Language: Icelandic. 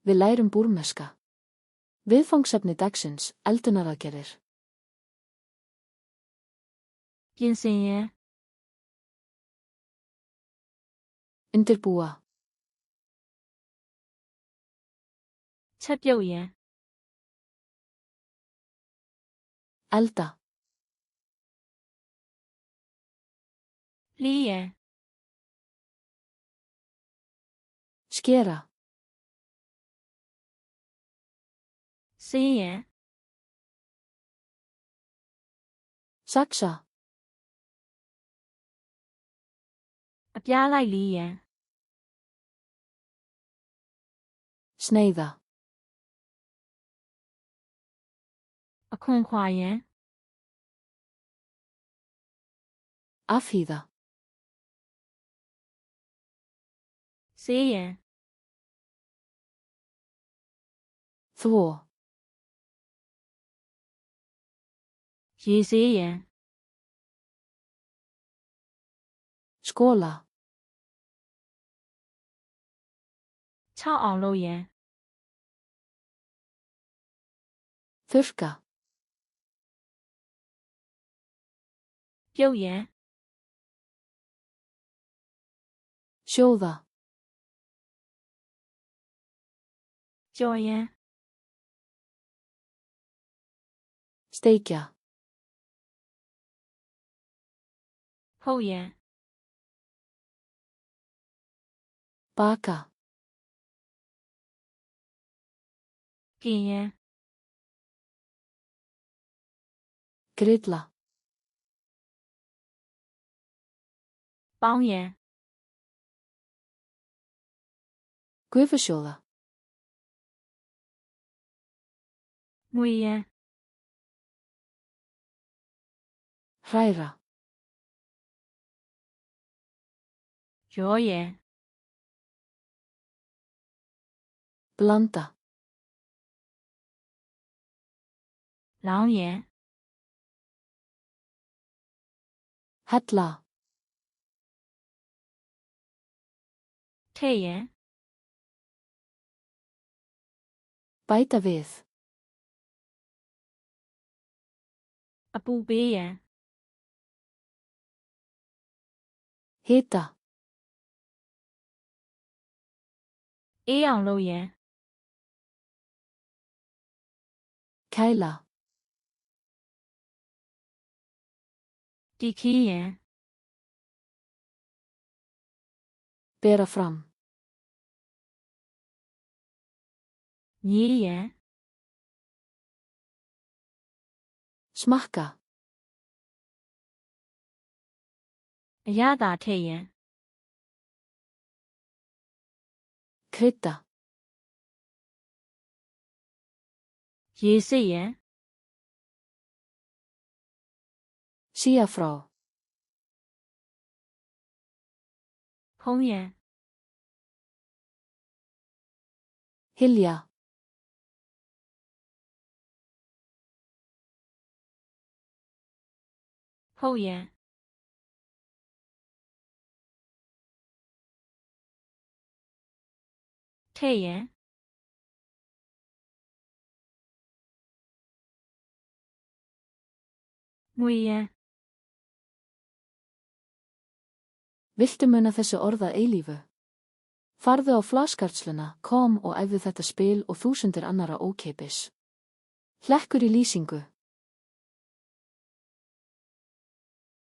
Við lærum búrmeska. Viðfangsefni dagsins, eldunaraðgerðir. ပြင်ဆင်ရန် Undirbúa. ချက်ပြုတ်ရန် Elda. လှီးရန် Skera. စင်းရန် Saxa. အပြားလိုက်လီးရန် Sneiða. အခွန်ခွာရန် Afhýða. ဆေးရန် Þvo. ရေဆေးရန် Skóla. ခြောက်အောင်လုပ်ရန် Þurrka. ပြုတ်ရန် Sjóða. ကြော်ရန် Steikja. ဖုတ်ရန် Baka. กินရန် Grilla. ပေါင်းရန် Gufusjóða. ငွေရန် Hræra. ရောရန် Blanda. လောင်းရန် Hella. ထည့်ရန် Bæta við. အပူပေးရန် Hita. အေးအောင်လုပ်ရန် Kæla. တီခီးရန် Bera fram. မြည်ရန် Smakka. အရသာထည့်ရန် Krydda. ရေစစ်ရန် Sía frá. ဖုံးရန် Hylja. ဖုတ်ရန် ထည့်ရန် ငွေရန် Viltu muna þessu orð að eilífu? Farðu á flaskartsluna, kom og æfðu þetta spil og þúsundir annara ókeypis. Hlekkur í lýsingu.